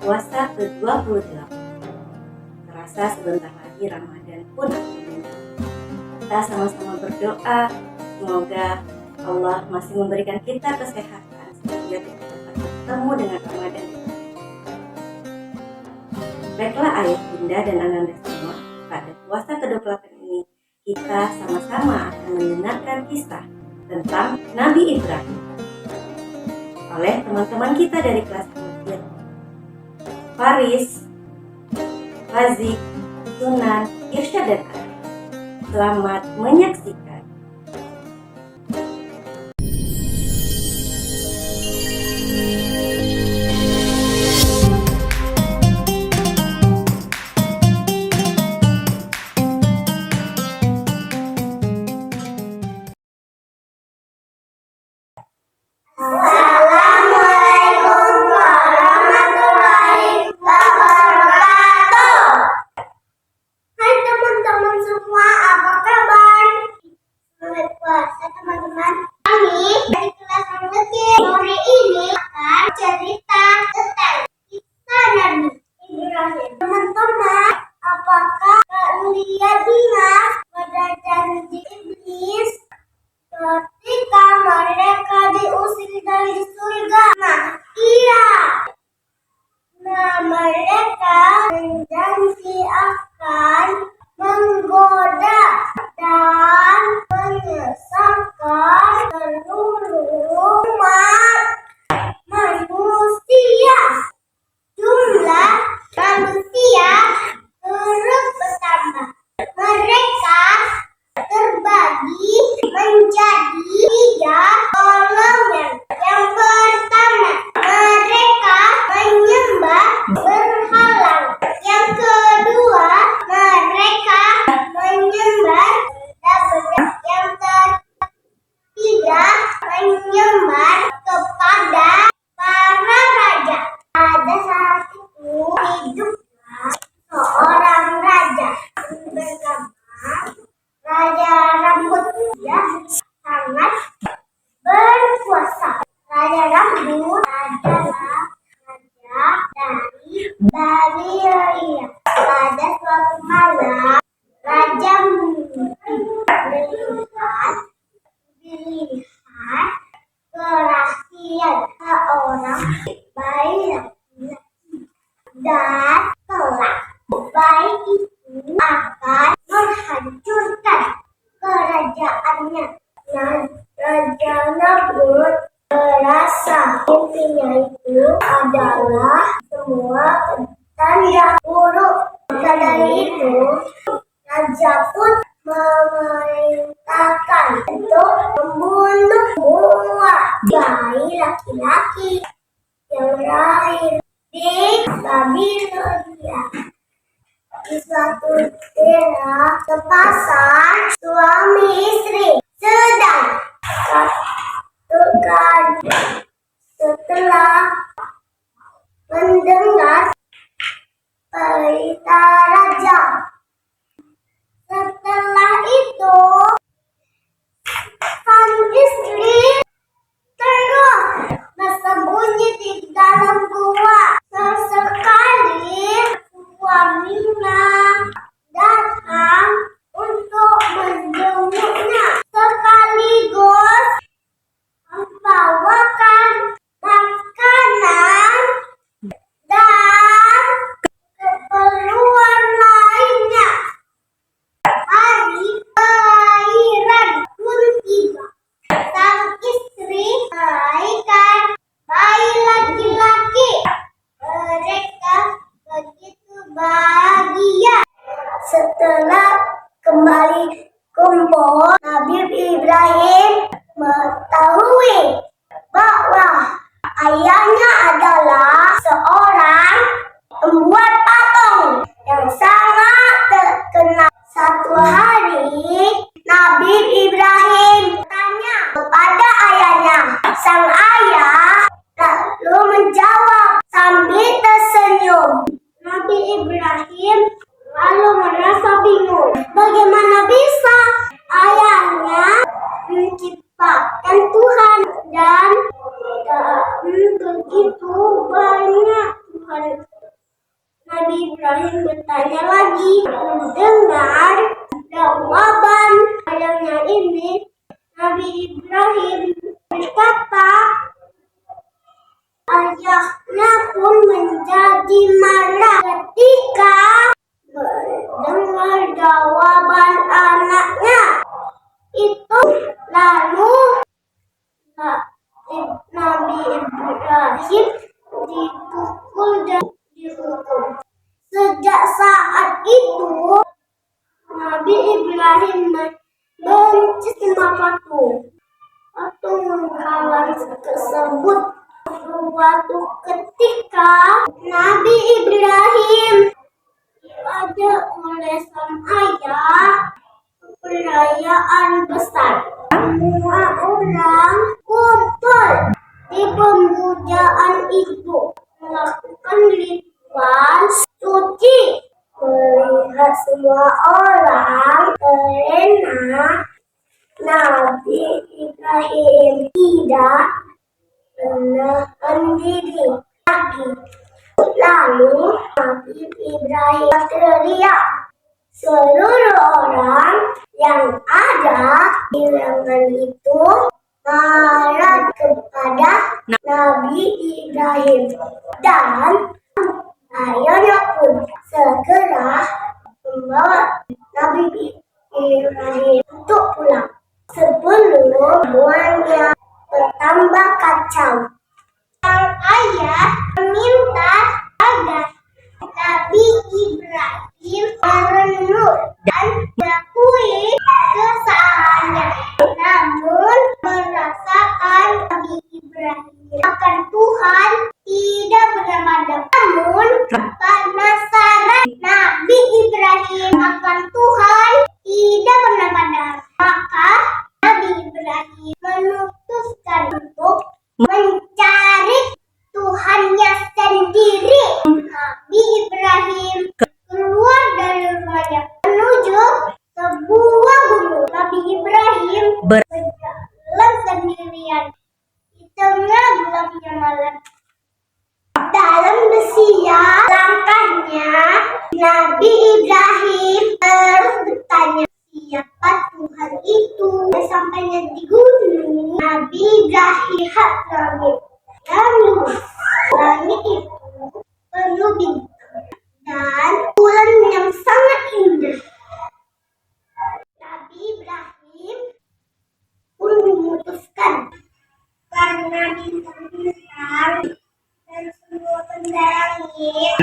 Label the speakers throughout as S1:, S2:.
S1: puasa ke-28. Terasa sebentar lagi Ramadan pun akan tiba. Kita sama-sama berdoa semoga Allah masih memberikan kita kesehatan sehingga kita dapat bertemu dengan Ramadan. Baiklah ayah bunda dan ananda semua, pada puasa ke-28 ini kita sama-sama akan mendengarkan kisah tentang Nabi Ibrahim oleh teman-teman kita dari kelas Al-Fir, Faris, Hazik, Sunan, Irsyad, dan Arif. Selamat menyaksikan.
S2: Assalamualaikum warahmatullahi wabarakatuh. Hai teman-teman semua, apa kabar? Selamat puasa teman-teman. Kami dari kelas Al-Fir sore ini akan cerita tentang kisah Nabi Ibrahim. Teman-teman, apakah kalian ingat pada janji iblis ketika mereka diusir dari surga? Mereka berjanji akan menggoda dan menyesatkan seluruh umat manusia. Jumlah manusia terus bertambah. Mereka terbagi menjadi 3 golongan. Yang pertama, mereka menyembah berhala. Yang kedua, mereka menyembah benda-benda. Yang ketiga, menyembah kepada para raja. Pada saat itu hiduplah seorang raja bernama Raja Rambut. Dia sangat berkuasa. Raja Rambut adalah raja dari Babilonia. Pada suatu malam, raja melihat kerahian seorang bayi laki-laki dan kelak bayi itu akan menghancurkan kerajaannya. Raja Namrud merasa mimpinya itu adalah semua tanda buruk. Maka dari itu, raja pun memerintahkan untuk membunuh semua bayi laki-laki yang lahir di Babilonia. Di suatu daerah, sepasang suami istri sedang bertukar. Setelah mendengar perintah raja, setelah itu sang istri terus bersembunyi di dalam gua. Sesekali suaminya datang untuk menjenguknya, sekaligus membawakan makanan dan keperluan lainnya. Hari Ibrahim bertanya lagi. Mendengar jawaban ayahnya ini, Nabi Ibrahim berkata, ayahnya pun menjadi marah ketika mendengar jawaban anaknya itu. Lalu Nabi Ibrahim dipukul dan dihukum. Sejak saat itu Nabi Ibrahim membenci semua patung menghalang tersebut. Suatu ketika Nabi Ibrahim diajak oleh sang ayah ke perayaan besar. Semua orang kumpul di pemujaan itu melakukan ritual suci. Melihat semua orang terlena, Nabi Ibrahim tidak menahan diri lagi. Lalu Nabi Ibrahim teriak. Seluruh orang yang ada di ruangan itu marah kepada Nabi Ibrahim, dan ayahnya pun segera membawa Nabi Ibrahim untuk pulang. Sebelum semuanya bertambah kacau, sang ayah meminta agar Nabi Ibrahim merenung dan mengakui kesalahannya. Namun merasakan Nabi Ibrahim akan Tuhan tidak benar-benar. Namun penasaran Nabi Ibrahim akan Tuhan tidak benar-benar. Maka Nabi Ibrahim memutuskan untuk mencari Tuhannya sendiri. Nabi Ibrahim keluar dari rumahnya menuju sebuah gunung. Nabi Ibrahim berjalan sendirian di tengah gelapnya malam. Dalam bersiap langkahnya, Nabi Ibrahim terus bertanya, siapa Tuhan itu? Sampainya di gunung, Nabi Ibrahim lihat langit. Lalu langit itu penuh bintang dan bulan yang sangat indah. Nabi Ibrahim pun memutuskan, karena bintang-bintang dan semua benda langit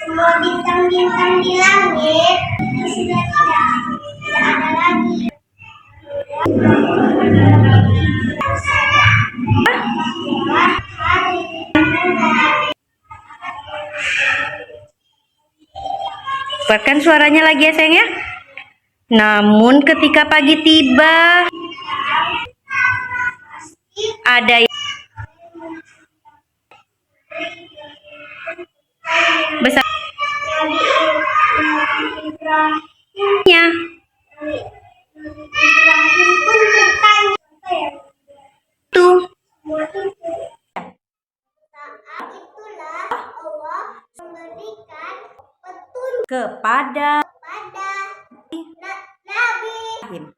S2: semua bintang-bintang di langit itu sudah tidak ada lagi.
S1: Kuatkan suaranya lagi ya sayang ya. Namun ketika pagi tiba, ada besar nya. Tuh.
S2: Saat itulah Allah memberikan petunjuk
S1: Kepada
S2: Nabi
S1: Ibrahim.